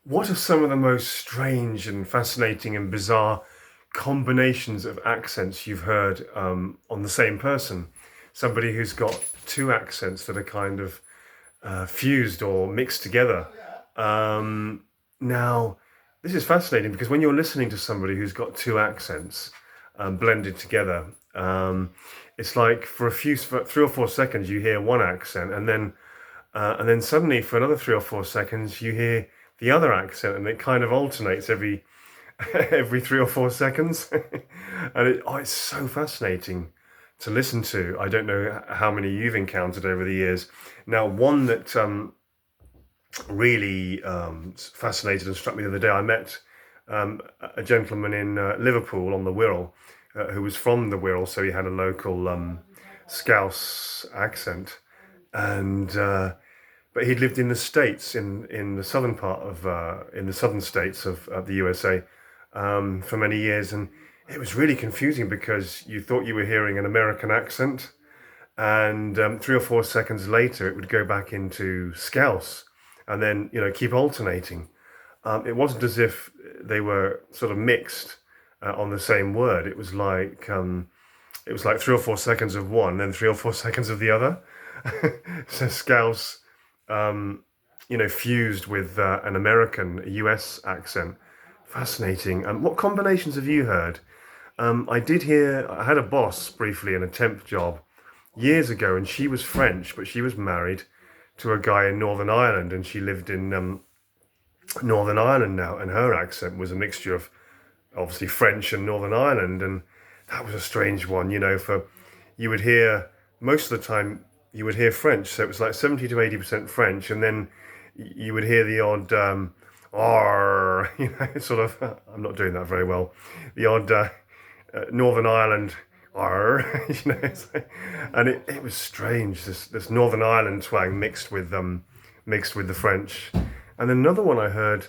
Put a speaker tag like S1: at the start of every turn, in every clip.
S1: What are some of the most strange and fascinating and bizarre combinations of accents you've heard on the same person? Somebody who's got two accents that are kind of fused or mixed together. Now, this is fascinating because when you're listening to somebody who's got two accents blended together, it's like for 3 or 4 seconds you hear one accent, and then suddenly for another 3 or 4 seconds you hear the other accent, and it kind of alternates every every 3 or 4 seconds, and it's so fascinating to listen to. I don't know how many you've encountered over the years. Now, one that really fascinated and struck me the other day. I met a gentleman in Liverpool on the Wirral who was from the Wirral, so he had a local Scouse accent, and but he'd lived in the States, in the southern part of in the southern states of the USA for many years, and it was really confusing because you thought you were hearing an American accent, and 3 or 4 seconds later it would go back into Scouse, and then keep alternating. It wasn't as if they were sort of mixed on the same word. It was like 3 or 4 seconds of one, then 3 or 4 seconds of the other. So Scouse, fused with an American, US accent. Fascinating. What combinations have you heard? I had a boss briefly in a temp job years ago, and she was French, but she was married to a guy in Northern Ireland, and she lived in Northern Ireland now, and her accent was a mixture of obviously French and Northern Ireland, and that was a strange one. For you would hear most of the time you would hear French, so it was like 70 to 80% French, and then you would hear the odd R, sort of. I'm not doing that very well. The odd Northern Ireland R, and it was strange. This Northern Ireland twang mixed with the French. And then another one I heard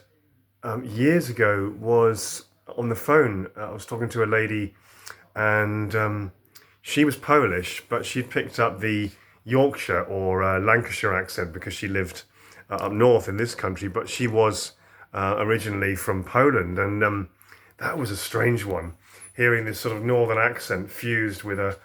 S1: years ago was on the phone. I was talking to a lady, and she was Polish, but she'd picked up the Yorkshire or Lancashire accent because she lived up north in this country, but she was originally from Poland, and that was a strange one. Hearing this sort of northern accent fused with a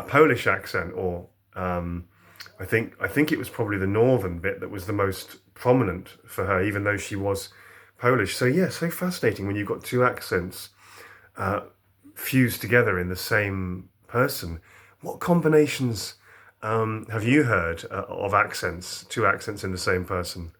S1: Polish accent, or I think it was probably the northern bit that was the most prominent for her, even though she was Polish. So yeah, so fascinating when you've got two accents fused together in the same person. What combinations have you heard of accents, two accents in the same person?